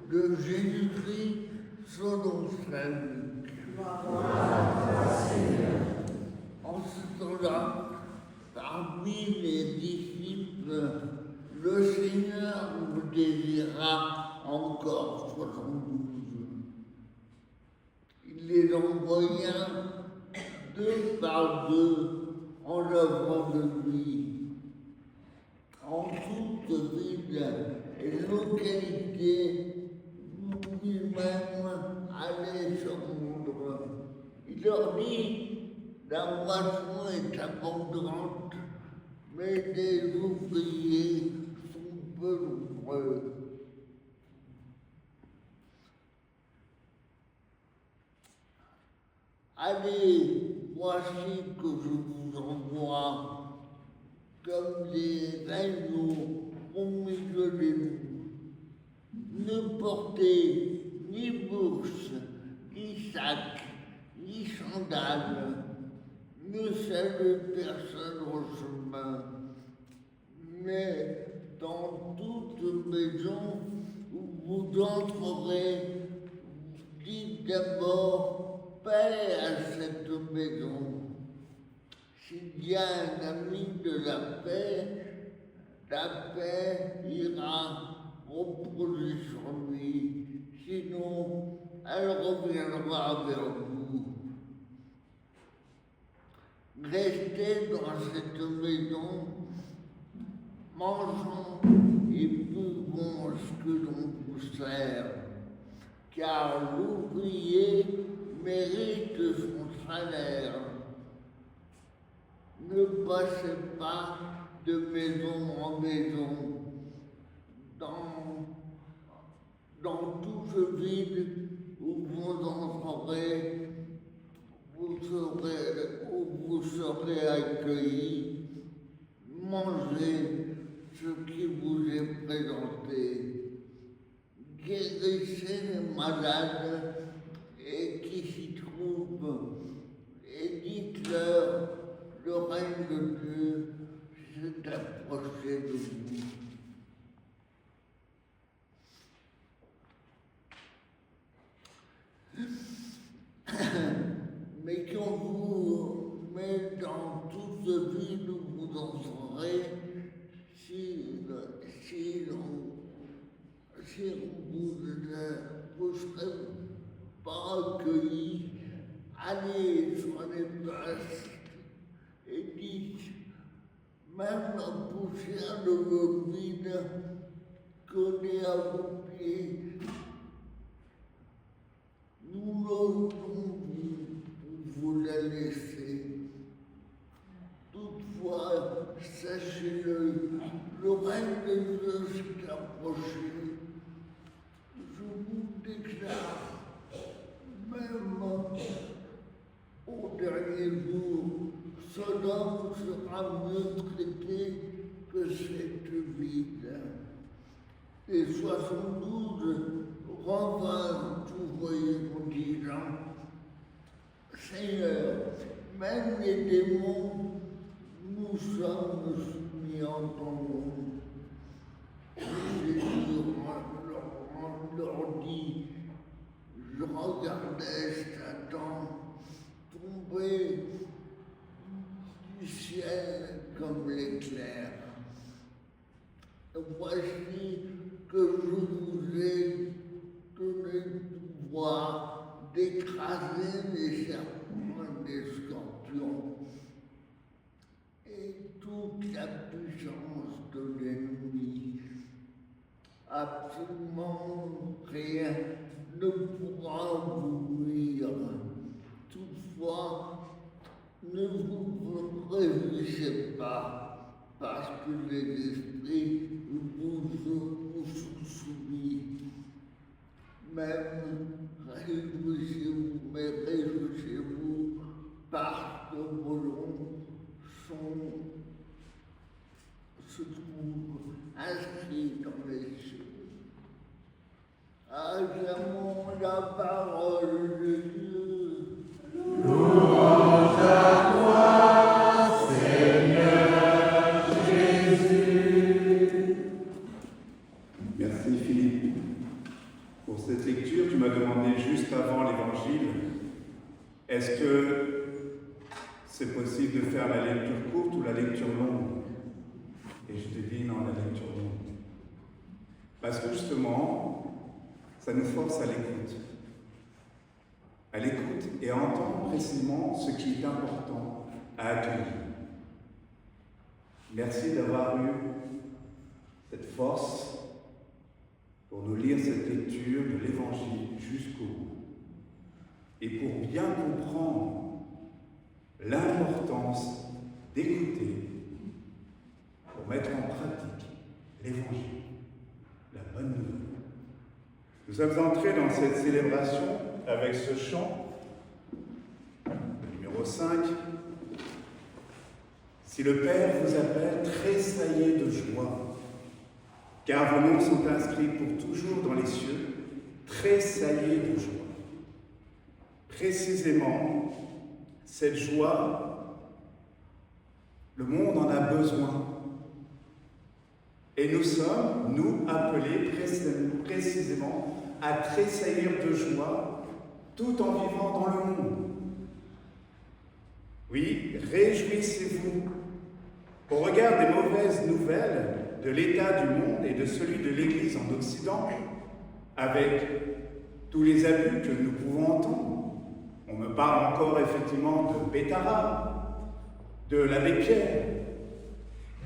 de Jésus-Christ selon Saint Luc. En ce temps-là, parmi les disciples, le Seigneur nous désira encore 72. Il les envoya 2 par 2 en œuvre de lui. En toute ville et localité, lui-même allait se rendre. Il leur dit, la moisson est abondante, mais les ouvriers sont peu nombreux. Allez, voici que je vous envoie comme des agneaux au milieu des loups. Ne portez ni bourse, ni sac, ni sandales. Ne saluez personne au chemin. Mais dans toute maison où vous entrerez, dites d'abord paix à cette maison. S'il y a un ami de la paix ira reposer sur lui, sinon elle reviendra vers vous. Restez dans cette maison, mangeons et buvons ce que l'on vous sert, car l'ouvrier mérite son salaire. Ne passez pas de maison en maison. Dans toute ville où vous entrerez, où vous serez accueillis, mangez ce qui vous est présenté. Guérissez les malades et qui s'y trouvent, et dites-leur, le règne de Dieu s'est approché de vous. Mais dans toute ville où vous entrerez, si vous ne serez pas accueillis, allez sur les places et dites, même la poussière de vos vides collée à vos pieds, nous l'osons vous la laisser. Toutefois, sachez-le, le règne de Dieu s'est approché. Je vous déclare, même au dernier jour, cela vous sera mieux traité que cette ville. Les 72 revinrent tout voyant disant, Seigneur, même les démons nous sommes soumis en ton nom. Jésus leur dit, je regardais Satan tomber du ciel comme l'éclair. Voici que je vous ai donné le pouvoir d'écraser les serpents et les scorpions et toute la puissance de l'ennemi. Absolument rien ne pourra vous nuire. Toutefois, ne vous réjouissez pas, parce que les esprits vous sont soumis. Même réjouissez-vous, mais réjouissez-vous parce que vos noms se trouvent inscrits dans les cieux. Acclamons la parole de Dieu. Louange à toi, Seigneur Jésus. Merci Philippe. Parce que justement, ça nous force à l'écoute. À l'écoute et à entendre précisément ce qui est important à accueillir. Merci d'avoir eu cette force pour nous lire cette lecture de l'Évangile jusqu'au bout. Et pour bien comprendre l'importance d'écouter, pour mettre en pratique l'Évangile, la bonne nouvelle. Nous sommes entrés dans cette célébration avec ce chant, le numéro 5. Si le Père vous appelle, tressaillez de joie, car vos noms sont inscrits pour toujours dans les cieux, tressaillez de joie. Précisément, cette joie, le monde en a besoin. Et nous sommes, nous, appelés précisément à tressaillir de joie tout en vivant dans le monde. Oui, réjouissez-vous. Au regard des mauvaises nouvelles de l'état du monde et de celui de l'Église en Occident, avec tous les abus que nous pouvons entendre, on me parle encore effectivement de Bétara, de l'abbé Pierre.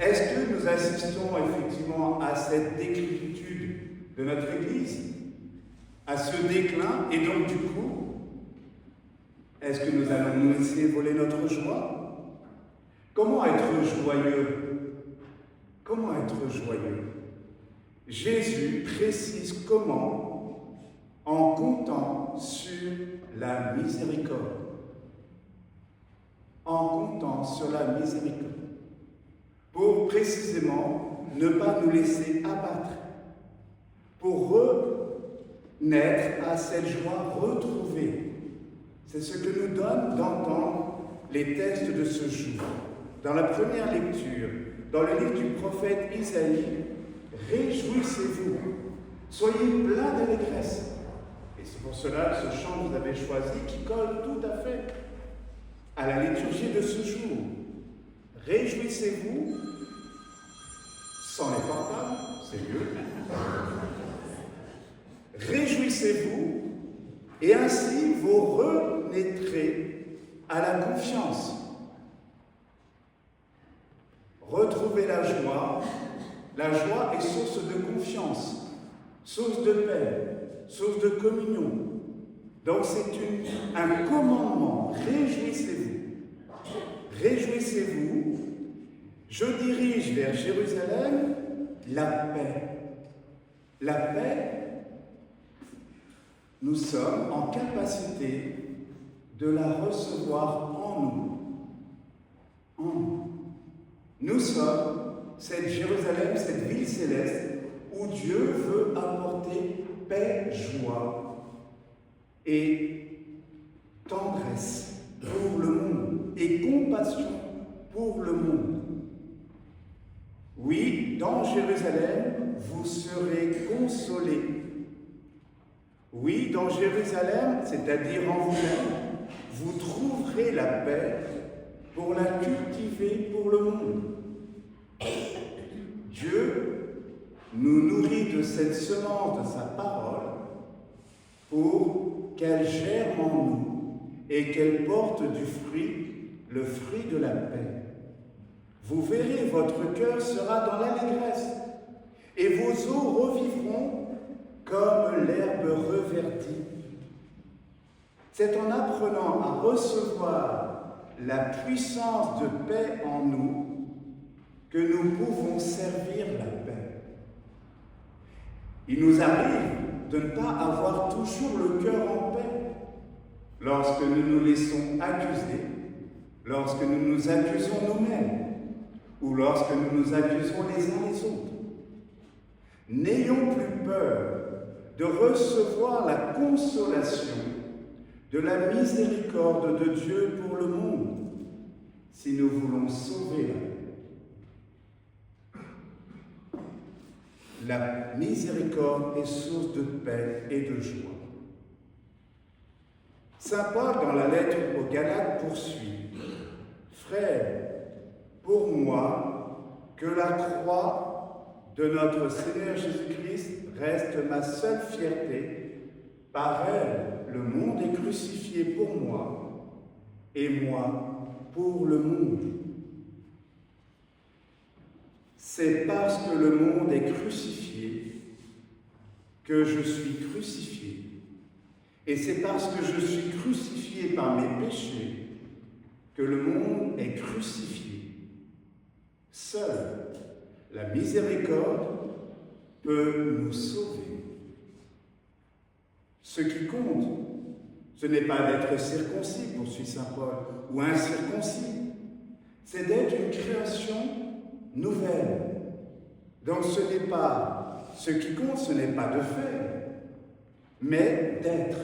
Est-ce que nous assistons effectivement à cette décrépitude de notre Église, à ce déclin, et donc du coup, est-ce que nous allons nous laisser voler notre joie? Comment être joyeux? Comment être joyeux? Jésus précise comment, en comptant sur la miséricorde. En comptant sur la miséricorde. Pour précisément ne pas nous laisser abattre. Pour renaître à cette joie retrouvée. C'est ce que nous donne d'entendre les textes de ce jour. Dans la première lecture, dans le livre du prophète Isaïe, réjouissez-vous, soyez pleins d'allégresse. Et c'est pour cela que ce chant que vous avez choisi, qui colle tout à fait à la liturgie de ce jour. Réjouissez-vous, sans les portables, c'est mieux. Réjouissez-vous, et ainsi vous renaîtrez à la confiance. Retrouvez la joie. La joie est source de confiance, source de paix, source de communion. Donc c'est un commandement. Réjouissez-vous. Réjouissez-vous. Je dirige vers Jérusalem la paix. La paix, nous sommes en capacité de la recevoir en nous. En nous. Nous sommes cette Jérusalem, cette ville céleste, où Dieu veut apporter paix, joie et tendresse pour le monde et compassion pour le monde. Oui, dans Jérusalem, vous serez consolés. Oui, dans Jérusalem, c'est-à-dire en vous-même, vous trouverez la paix pour la cultiver pour le monde. Dieu nous nourrit de cette semence de sa parole pour qu'elle germe en nous et qu'elle porte du fruit, le fruit de la paix. Vous verrez, votre cœur sera dans l'allégresse et vos eaux revivront comme l'herbe reverdie. C'est en apprenant à recevoir la puissance de paix en nous que nous pouvons servir la paix. Il nous arrive de ne pas avoir toujours le cœur en paix lorsque nous nous laissons accuser, lorsque nous nous accusons nous-mêmes ou lorsque nous nous accusons les uns les autres. N'ayons plus peur de recevoir la consolation de la miséricorde de Dieu pour le monde, si nous voulons sauver la paix. La miséricorde est source de paix et de joie. Saint Paul, dans la lettre aux Galates, poursuit « Frères, pour moi, que la croix de notre Seigneur Jésus-Christ reste ma seule fierté. Par elle, le monde est crucifié pour moi et moi pour le monde. C'est parce que le monde est crucifié que je suis crucifié. Et c'est parce que je suis crucifié par mes péchés que le monde est crucifié. Seule la miséricorde peut nous sauver. Ce qui compte, ce n'est pas d'être circoncis, poursuit saint Paul, ou incirconcis, c'est d'être une création nouvelle. Donc ce qui compte, ce n'est pas de faire, mais d'être.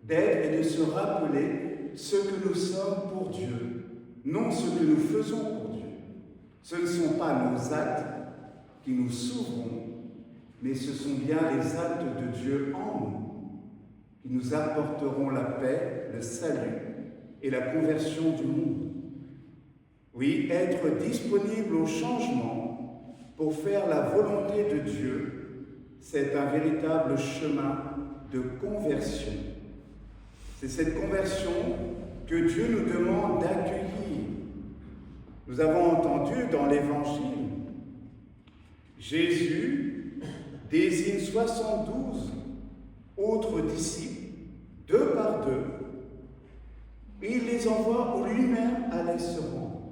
D'être et de se rappeler ce que nous sommes pour Dieu, non ce que nous faisons pour Dieu. Ce ne sont pas nos actes qui nous sauveront, mais ce sont bien les actes de Dieu en nous qui nous apporteront la paix, le salut et la conversion du monde. Oui, être disponible au changement pour faire la volonté de Dieu, c'est un véritable chemin de conversion. C'est cette conversion que Dieu nous demande d'accueillir. Nous avons entendu dans l'Évangile, Jésus désigne 72 autres disciples, deux par deux, et il les envoie où lui-même allait se rendre.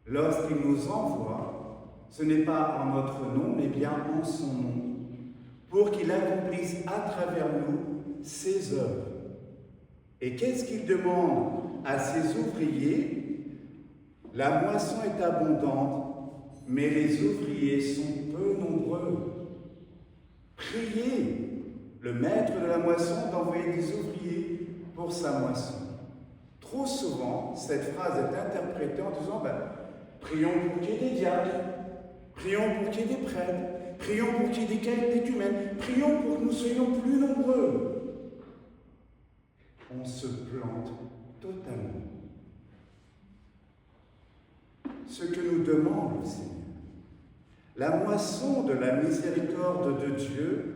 Lorsqu'il nous envoie, ce n'est pas en notre nom, mais bien en son nom, pour qu'il accomplisse à travers nous ses œuvres. Et qu'est-ce qu'il demande à ses ouvriers? La moisson est abondante, mais les ouvriers sont peu nombreux. Priez le maître de la moisson d'envoyer des ouvriers pour sa moisson. Trop souvent, cette phrase est interprétée en disant prions pour qu'il y ait des diacres, prions pour qu'il y ait des prêtres, prions pour qu'il y ait des catéchumènes, prions pour que nous soyons plus nombreux. On se plante totalement. Ce que nous demande le Seigneur, la moisson de la miséricorde de Dieu,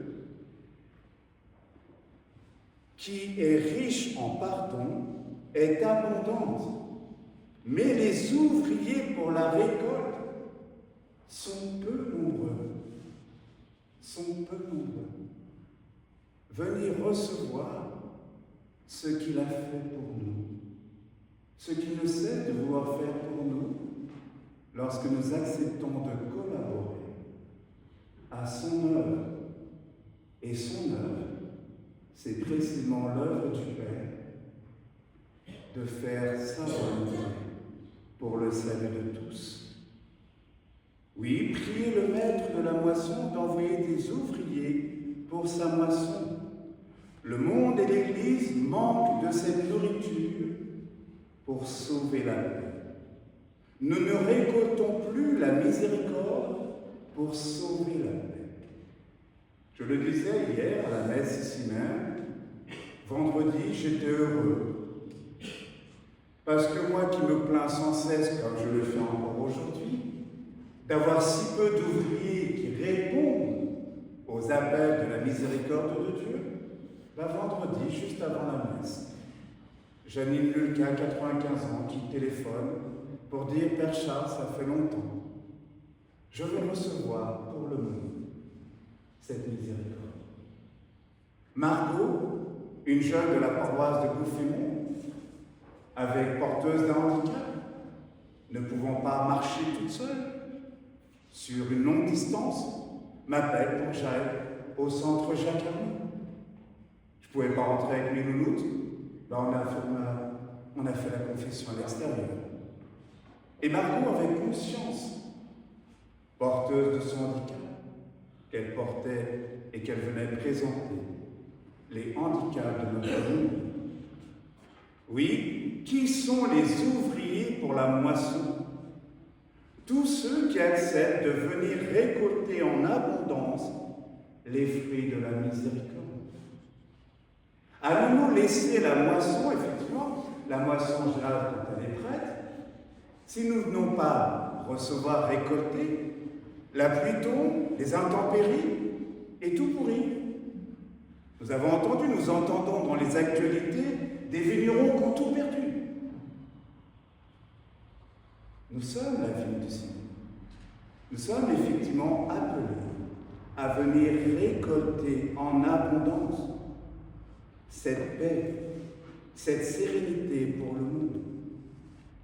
qui est riche en pardon, est abondante, mais les ouvriers pour la récolte sont peu nombreux. Venir recevoir ce qu'il a fait pour nous, ce qu'il ne cesse de vouloir faire pour nous, lorsque nous acceptons de collaborer à son œuvre. Et son œuvre, c'est précisément l'œuvre du Père, de faire sa volonté pour le salut de tous. Oui, priez le maître de la moisson d'envoyer des ouvriers pour sa moisson. Le monde et l'Église manquent de cette nourriture pour sauver la paix. Nous ne récoltons plus la miséricorde pour sauver la paix. Je le disais hier à la messe ici même, vendredi, j'étais heureux. Parce que moi qui me plains sans cesse, comme je le fais encore aujourd'hui, d'avoir si peu d'ouvriers qui répondent aux appels de la miséricorde de Dieu, vendredi, juste avant la messe, Janine Lulka, 95 ans, qui téléphone pour dire « Père Charles, ça fait longtemps. Je veux recevoir pour le monde cette miséricorde. » Margot, une jeune de la paroisse de Bouffémont, avec porteuse d'un handicap, ne pouvant pas marcher toute seule sur une longue distance, m'appelle pour que j'aille au centre Jacques-Hermé. Je ne pouvais pas rentrer avec mes louloutes, on a fait la confession à l'extérieur. Et Margot avait conscience, porteuse de son handicap, qu'elle portait et qu'elle venait présenter les handicaps de notre monde. Oui, qui sont les ouvriers pour la moisson? Tous ceux qui acceptent de venir récolter en abondance les fruits de la miséricorde. Allons-nous laisser la moisson, effectivement, la moisson en général quand elle est prête, si nous ne venons pas recevoir, récolter, La pluie tombe, les intempéries, et tout pourrit. Nous avons entendu, nous entendons dans les actualités des vignerons qui ont tout perdu. Nous sommes la vigne du Seigneur. Nous sommes effectivement appelés à venir récolter en abondance cette paix, cette sérénité pour le monde.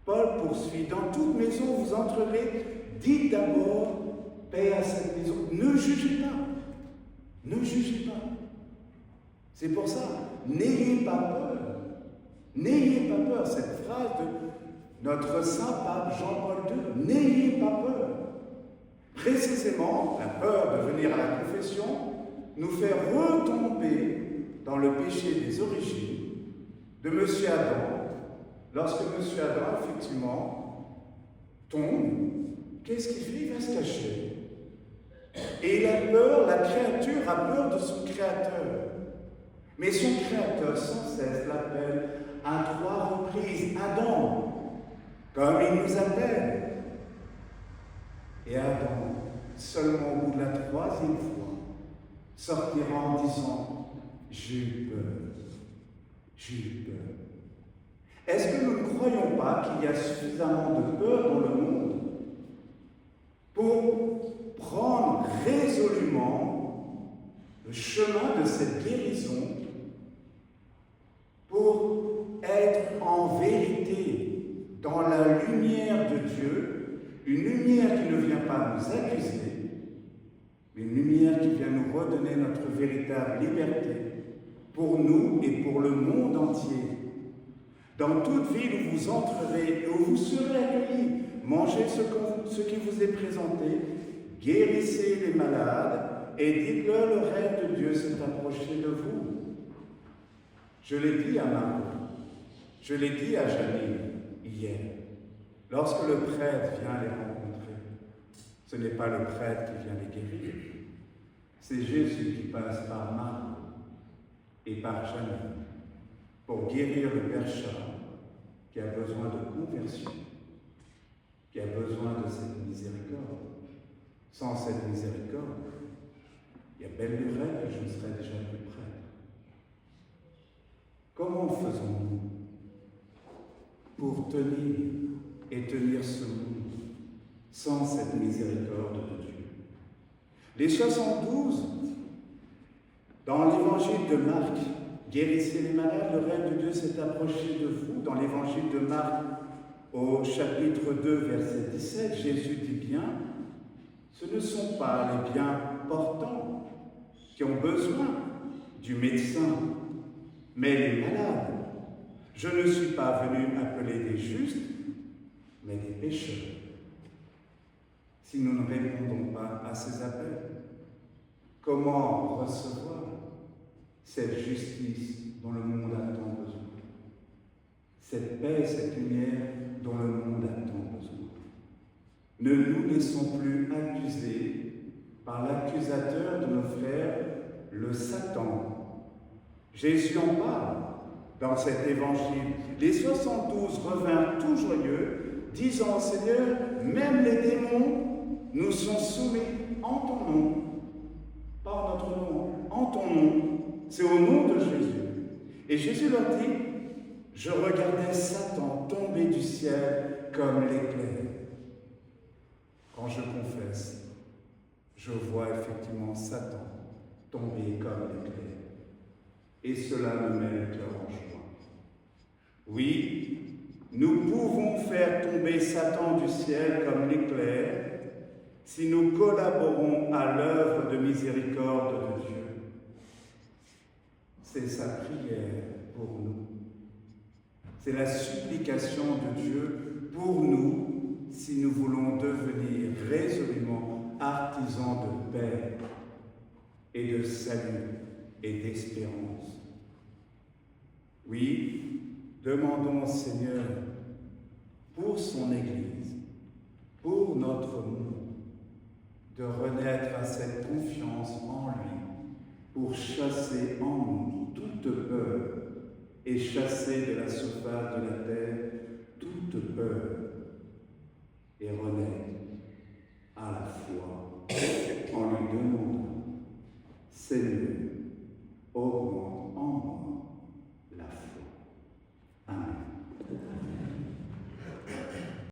Paul poursuit, dans toute maison vous entrerez, dites d'abord paix à cette maison. Ne jugez pas. Ne jugez pas. C'est pour ça, n'ayez pas peur. N'ayez pas peur. Cette phrase de notre saint pape Jean-Paul II, n'ayez pas peur. Précisément, la peur de venir à la confession nous fait retomber dans le péché des origines de M. Adam. Lorsque M. Adam, effectivement, tombe, qu'est-ce qu'il fait? Il va se cacher. Et il a peur, la créature a peur de son créateur. Mais son créateur, sans cesse, l'appelle à 3 reprises Adam, comme il nous appelle. Et Adam, seulement au bout de la 3e fois, sortira en disant « J'ai eu peur, j'ai eu peur ». Est-ce que nous ne croyons pas qu'il y a suffisamment de peur dans le monde pour prendre résolument le chemin de cette guérison, pour être en vérité dans la lumière de Dieu, une lumière qui ne vient pas nous accuser, mais une lumière qui vient nous redonner notre véritable liberté pour nous et pour le monde entier. Dans toute ville où vous entrerez et où vous serez accueillis, mangez ce qui vous est présenté, guérissez les malades et dites-leur le règne de Dieu s'est approché de vous. Je l'ai dit à Marie, je l'ai dit à Janine hier. Lorsque le prêtre vient les rencontrer, ce n'est pas le prêtre qui vient les guérir, c'est Jésus qui passe par Marie et par Janine pour guérir le Père Charles qui a besoin de conversion, qui a besoin de cette miséricorde. Sans cette miséricorde, il y a belle lurette que je ne serais déjà plus prêtre. Comment faisons-nous pour tenir et tenir ce monde sans cette miséricorde de Dieu? Les 72, dans l'évangile de Marc, guérissez les malades, le règne de Dieu s'est approché de vous. Dans l'évangile de Marc, au chapitre 2, verset 17, Jésus dit bien, ce ne sont pas les bien portants qui ont besoin du médecin, mais les malades. Je ne suis pas venu appeler des justes, mais des pécheurs. Si nous ne répondons pas à ces appels, comment recevoir cette justice dont le monde a tant besoin? Cette paix, cette lumière dont le monde a tant besoin. Ne nous laissons plus accuser par l'accusateur de nos frères, le Satan. Jésus en parle dans cet évangile. Les 72 revinrent tout joyeux, disant au Seigneur, même les démons nous sont soumis en ton nom. Pas en notre nom, en ton nom. C'est au nom de Jésus. Et Jésus leur dit, je regardais Satan tomber du ciel comme l'éclair. Quand je confesse, je vois effectivement Satan tomber comme l'éclair. Et cela me met le cœur en joie. Oui, nous pouvons faire tomber Satan du ciel comme l'éclair si nous collaborons à l'œuvre de miséricorde de Dieu. C'est sa prière pour nous. C'est la supplication de Dieu pour nous si nous voulons devenir résolument artisans de paix et de salut et d'espérance. Oui, demandons au Seigneur pour son Église, pour notre monde, de renaître à cette confiance en lui, pour chasser en nous toute peur et chasser de la surface de la terre toute peur et